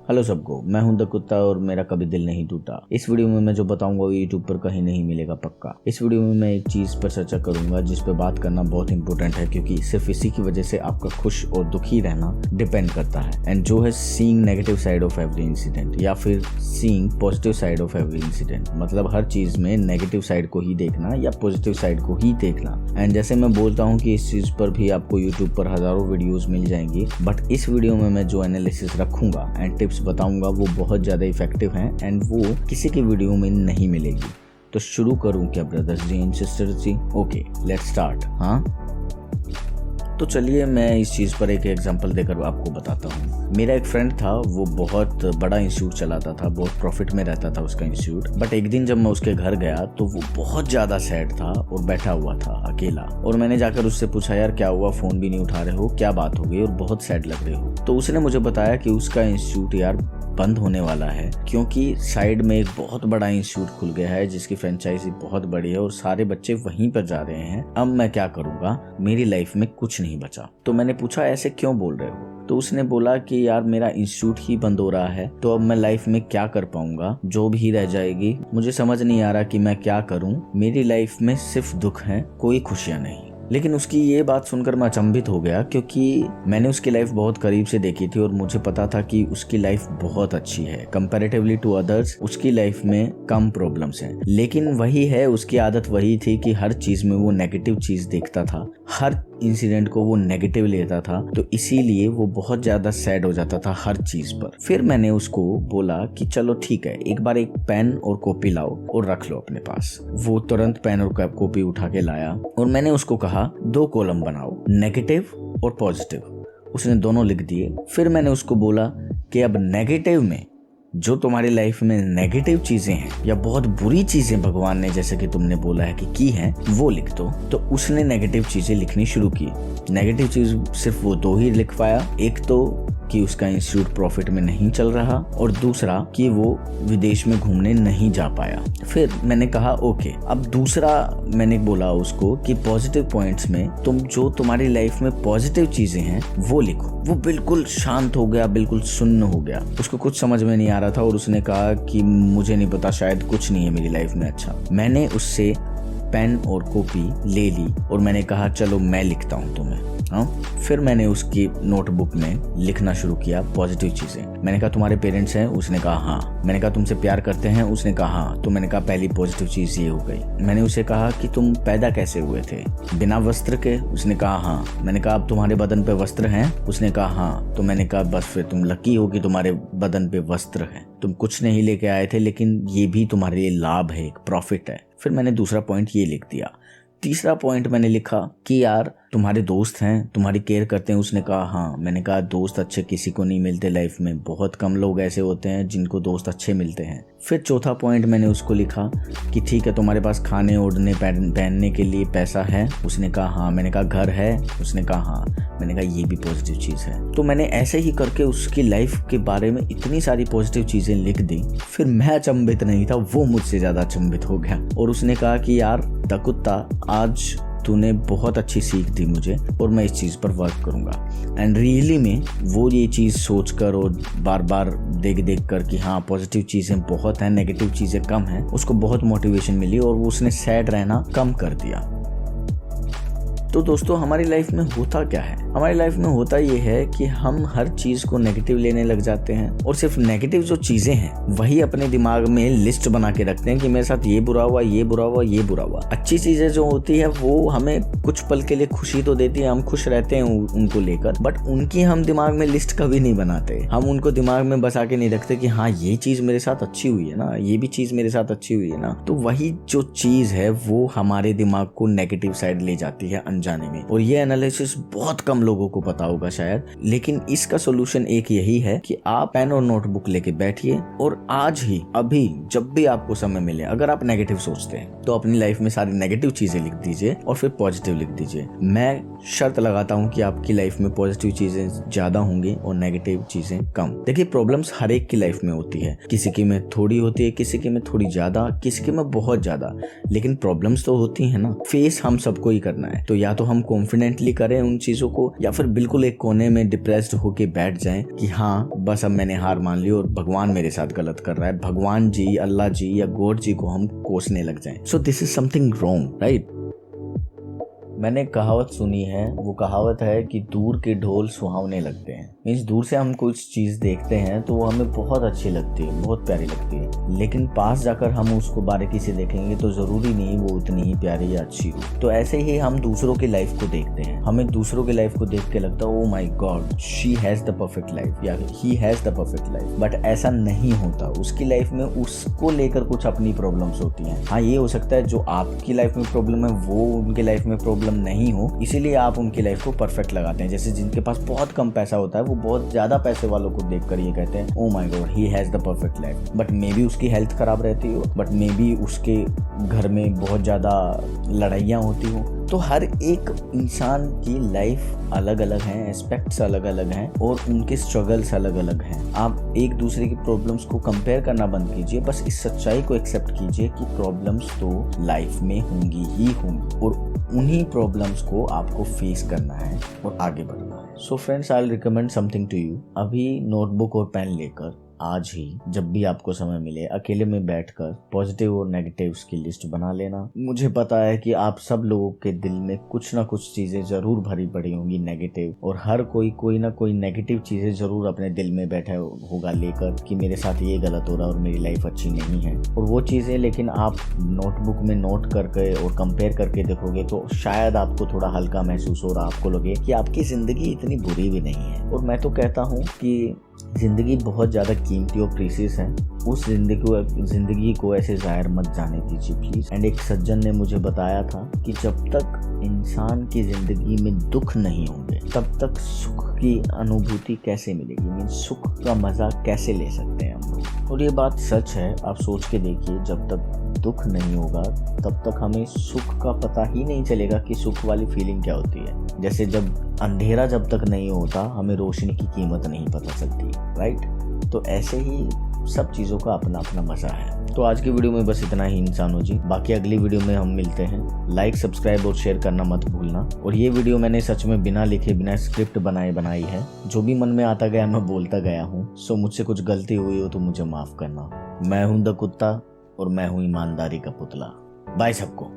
Hello सबको, मैं हूं द कुत्ता और मेरा कभी दिल नहीं टूटा। इस वीडियो में मैं जो बताऊंगा वो यूट्यूब पर कहीं नहीं मिलेगा पक्का। इस वीडियो में मैं एक चीज पर चर्चा करूंगा जिस पर बात करना बहुत इंपॉर्टेंट है, क्योंकि सिर्फ इसी की वजह से आपका खुश और दुखी रहना डिपेंड करता है। एंड जो है seeing negative side of every incident, या फिर seeing positive side of every incident. मतलब हर चीज में नेगेटिव साइड को ही देखना या पॉजिटिव साइड को ही देखना। एंड जैसे मैं बोलता हूँ कि इस चीज पर भी आपको यूट्यूब पर हजारों वीडियोज मिल जाएंगी, बट इस वीडियो में मैं जो एनालिसिस रखूंगा एंड टिप्स बताऊंगा वो बहुत ज़्यादा इफेक्टिव हैं एंड वो किसी की वीडियो में नहीं मिलेगी। तो शुरू करूं क्या brothers ji and sisters ji? Okay, let's start. हाँ, तो चलिए मैं इस चीज़ पर एक एग्जांपल देकर आपको बताता हूँ। मेरा एक फ्रेंड था, वो बहुत बड़ा इंस्टीट्यूट चलाता था, बहुत प्रॉफिट में रहता था उसका इंस्टीट्यूट। बट एक दिन जब मैं उसके घर गया तो वो बहुत ज़्यादा सैड था और बैठा हुआ था अकेला। और मैंने जाकर उससे पूछा, यार क्या हुआ, फ़ोन भी नहीं उठा रहे हो, क्या बात हो गई और बहुत सैड लग रहे हो? तो उसने मुझे बताया कि उसका इंस्टीट्यूट यार बंद होने वाला है, क्योंकि साइड में एक बहुत बड़ा इंस्टीट्यूट खुल गया है जिसकी फ्रेंचाइजी बहुत बड़ी है और सारे बच्चे वहीं पर जा रहे हैं। अब मैं क्या करूँगा, मेरी लाइफ में कुछ नहीं बचा। तो मैंने पूछा, ऐसे क्यों बोल रहे हो? तो उसने बोला कि यार मेरा इंस्टीट्यूट ही बंद हो रहा है, तो अब मैं लाइफ में क्या कर पाऊंगा, जॉब ही रह जाएगी, मुझे समझ नहीं आ रहा कि मैं क्या करूं, मेरी लाइफ में सिर्फ दुख है, कोई खुशियां नहीं। लेकिन उसकी ये बात सुनकर मैं अचंभित हो गया, क्योंकि मैंने उसकी लाइफ बहुत करीब से देखी थी और मुझे पता था कि उसकी लाइफ बहुत अच्छी है। कंपैरेटिवली टू अदर्स उसकी लाइफ में कम प्रॉब्लम्स हैं। लेकिन वही है, उसकी आदत वही थी कि हर चीज में वो नेगेटिव चीज देखता था, हर इंसिडेंट को वो नेगेटिव लेता था, तो इसीलिए वो बहुत ज्यादा सैड हो जाता था हर चीज पर। फिर मैंने उसको बोला कि चलो ठीक है, एक बार एक पेन और कॉपी लाओ और रख लो अपने पास। वो तुरंत पेन और कॉपी उठा के लाया और मैंने उसको कहा 2 कॉलम बनाओ, नेगेटिव और पॉजिटिव। उसने दोनों लिख दिए। फिर मैंने उसको बोला कि अब नेगेटिव में जो तुम्हारी लाइफ में नेगेटिव चीजें हैं या बहुत बुरी चीजें भगवान ने, जैसे कि तुमने बोला है कि की हैं, वो लिख दो। तो उसने नेगेटिव चीजें लिखनी शुरू की। नेगेटिव चीज सिर्फ वो 2 ही लिख पाया। एक तो कि उसका इंस्टीट्यूट प्रॉफिट में नहीं चल रहा और दूसरा कि वो विदेश में घूमने नहीं जा पाया। फिर मैंने कहा ओके, अब दूसरा मैंने बोला उसको कि पॉजिटिव पॉइंट्स में तुम जो तुम्हारी लाइफ में पॉजिटिव चीजें हैं वो लिखो। वो बिल्कुल शांत हो गया, बिल्कुल सुन्न हो गया, उसको कुछ समझ में नहीं आ रहा था और उसने कहा कि मुझे नहीं पता, शायद कुछ नहीं है मेरी लाइफ में अच्छा। मैंने उससे पेन और कॉपी ले ली और मैंने कहा चलो मैं लिखता हूँ तुम्हें। हाँ, फिर मैंने उसकी नोटबुक में लिखना शुरू किया पॉजिटिव चीजें। मैंने कहा तुम्हारे पेरेंट्स हैं? उसने कहा हाँ। मैंने कहा तुमसे प्यार करते हैं? उसने कहा हाँ। तो मैंने कहा पहली पॉजिटिव चीज ये हो गई। मैंने उसे कहा कि तुम पैदा कैसे हुए थे, बिना वस्त्र के? उसने कहा हाँ। मैंने कहा अब तुम्हारे बदन पे वस्त्र हैं? उसने कहा हाँ। तो मैंने कहा बस फिर तुम लकी हो कि तुम्हारे बदन पे वस्त्र है, तुम कुछ नहीं लेके आए थे, लेकिन ये भी तुम्हारे लिए लाभ है, एक प्रॉफिट है। फिर मैंने दूसरा पॉइंट ये लिख दिया। तीसरा पॉइंट मैंने लिखा कि यार तुम्हारे दोस्त हैं, तुम्हारी केयर करते हैं? उसने कहा हाँ। मैंने कहा दोस्त अच्छे किसी को नहीं मिलते लाइफ में, बहुत कम लोग ऐसे होते हैं जिनको दोस्त अच्छे मिलते हैं। फिर चौथा पॉइंट मैंने उसको लिखा कि ठीक है, तुम्हारे पास खाने ओढ़ने पहनने के लिए पैसा है? उसने कहा हाँ। मैंने कहा घर है? उसने कहा हाँ। मैंने कहा ये भी पॉजिटिव चीज़ है। तो मैंने ऐसे ही करके उसकी लाइफ के बारे में इतनी सारी पॉजिटिव चीज़ें लिख दी। फिर मैं अचंभित नहीं था, वो मुझसे ज़्यादा अचंभित हो गया और उसने कहा कि यार द कुत्ता, आज तूने बहुत अच्छी सीख दी मुझे और मैं इस चीज़ पर वर्क करूँगा। एंड रियली में वो ये चीज़ सोचकर और बार बार देख कर कि हाँ पॉजिटिव चीज़ें बहुत हैं, नेगेटिव चीज़ें कम हैं, उसको बहुत मोटिवेशन मिली और उसने सैड रहना कम कर दिया। तो दोस्तों हमारी लाइफ में होता क्या है? हमारी लाइफ में होता ये है कि हम हर चीज को नेगेटिव लेने लग जाते हैं और सिर्फ नेगेटिव जो चीजें हैं वही अपने दिमाग में लिस्ट बना के रखते हैं कि मेरे साथ ये बुरा हुआ, ये बुरा हुआ, ये बुरा हुआ। अच्छी चीजें जो होती है वो हमें कुछ पल के लिए खुशी तो देती है, हम खुश रहते हैं उनको लेकर, बट उनकी हम दिमाग में लिस्ट कभी नहीं बनाते। हम उनको दिमाग में बसा के नहीं रखते कि हाँ ये चीज मेरे साथ अच्छी हुई है ना, ये भी चीज मेरे साथ अच्छी हुई है ना। तो वही जो चीज है वो हमारे दिमाग को नेगेटिव साइड ले जाती है अनजाने में। और ये एनालिसिस बहुत कम लोगों को पता होगा शायद, लेकिन इसका सोल्यूशन एक यही है कि आप पेन और नोटबुक लेके बैठिए और आज ही, अभी, जब भी आपको समय मिले, अगर आप नेगेटिव सोचते हैं तो अपनी लाइफ में सारी नेगेटिव चीजें लिख दीजिए और फिर पॉजिटिव लिख दीजिए। मैं शर्त लगाता हूँ कि आपकी लाइफ में पॉजिटिव चीजें ज्यादा होंगी और नेगेटिव चीजें कम। देखिए प्रॉब्लम्स हर एक की लाइफ में होती है, किसी की में थोड़ी होती है, किसी की में थोड़ी ज्यादा, किसी की में बहुत ज्यादा, लेकिन प्रॉब्लम्स तो होती है ना। फेस हम सबको ही करना है। तो या तो हम कॉन्फिडेंटली करें उन चीजों को, या फिर बिल्कुल एक कोने में डिप्रेस्ड होके बैठ जाएं कि हाँ बस अब मैंने हार मान ली और भगवान मेरे साथ गलत कर रहा है, भगवान जी, अल्लाह जी या गॉड जी को हम कोसने लग जाएं। So this is something wrong, right. मैंने कहावत सुनी है, वो कहावत है कि दूर के ढोल सुहावने लगते हैं। मीन्स दूर से हम कुछ चीज़ देखते हैं तो वो हमें बहुत अच्छी लगती है, बहुत प्यारी लगती है, लेकिन पास जाकर हम उसको बारीकी से देखेंगे तो ज़रूरी नहीं वो उतनी ही प्यारी या अच्छी हो। तो ऐसे ही हम दूसरों की लाइफ को देखते हैं, हमें दूसरों की लाइफ को देख के लगता है oh my god she has the perfect life या he has the perfect life, but ऐसा नहीं होता। उसकी लाइफ में उसको लेकर कुछ अपनी प्रॉब्लम्स होती हैं। हाँ, ये हो सकता है जो आपकी लाइफ में प्रॉब्लम है वो उनकी लाइफ में प्रॉब्लम नहीं हो, इसीलिए आप उनकी लाइफ को परफेक्ट लगाते हैं। जैसे जिनके पास बहुत कम पैसा होता है वो बहुत ज्यादा पैसे वालों को देखकर ये कहते हैं oh my God he has the perfect life, but may be उसकी हेल्थ खराब रहती हो, बट मे बी उसके घर में बहुत ज्यादा लड़ाइयाँ होती हो। तो हर एक इंसान की लाइफ अलग अलग हैं, एस्पेक्ट्स अलग अलग हैं और उनके स्ट्रगल्स अलग अलग हैं। आप एक दूसरे की प्रॉब्लम्स को कंपेयर करना बंद कीजिए, बस इस सच्चाई को एक्सेप्ट कीजिए कि प्रॉब्लम्स तो लाइफ में होंगी ही होंगी और उन्हीं प्रॉब्लम्स को आपको फेस करना है और आगे बढ़ना है। So friends, I will recommend something to you. अभी नोटबुक और पेन लेकर आज ही जब भी आपको समय मिले अकेले में बैठकर पॉजिटिव और नेगेटिव्स की लिस्ट बना लेना। मुझे पता है कि आप सब लोगों के दिल में कुछ ना कुछ चीजें जरूर भरी पड़ी होंगी नेगेटिव, और हर कोई ना कोई नेगेटिव चीजें जरूर अपने दिल में बैठा होगा लेकर कि मेरे साथ ये गलत हो रहा है और मेरी लाइफ अच्छी नहीं है। और वो चीजें लेकिन आप नोटबुक में नोट करके और कंपेयर करके देखोगे तो शायद आपको थोड़ा हल्का महसूस हो रहा, आपको लगे कि आपकी जिंदगी इतनी बुरी भी नहीं है। और मैं तो कहता हूँ कि जिंदगी बहुत ज़्यादा कीमती और प्रीसियस है, उस जिंदगी को ऐसे ज़ाहिर मत जाने दीजिए प्लीज़। एंड एक सज्जन ने मुझे बताया था कि जब तक इंसान की ज़िंदगी में दुख नहीं होंगे तब तक सुख की अनुभूति कैसे मिलेगी, मीन सुख का मज़ा कैसे ले सकते हैं हम लोग। और ये बात सच है, आप सोच के देखिए, जब तक दुख नहीं होगा तब तक हमें सुख का पता ही नहीं चलेगा कि सुख वाली फीलिंग क्या होती है। जैसे जब अंधेरा जब तक नहीं होता हमें रोशनी की कीमत नहीं पता चलती, राइट। तो ऐसे ही सब चीज़ों का अपना अपना मज़ा है। तो आज की वीडियो में बस इतना ही इंसानों जी, बाकी अगली वीडियो में हम मिलते हैं। लाइक, सब्सक्राइब और शेयर करना मत भूलना। और ये वीडियो मैंने सच में बिना लिखे बिना स्क्रिप्ट बनाई है, जो भी मन में आता गया मैं बोलता गया हूँ। सो मुझसे कुछ गलती हुई हो तो मुझे माफ़ करना। मैं हूँ द कुत्ता और मैं हूँ ईमानदारी का पुतला। बाय सबको।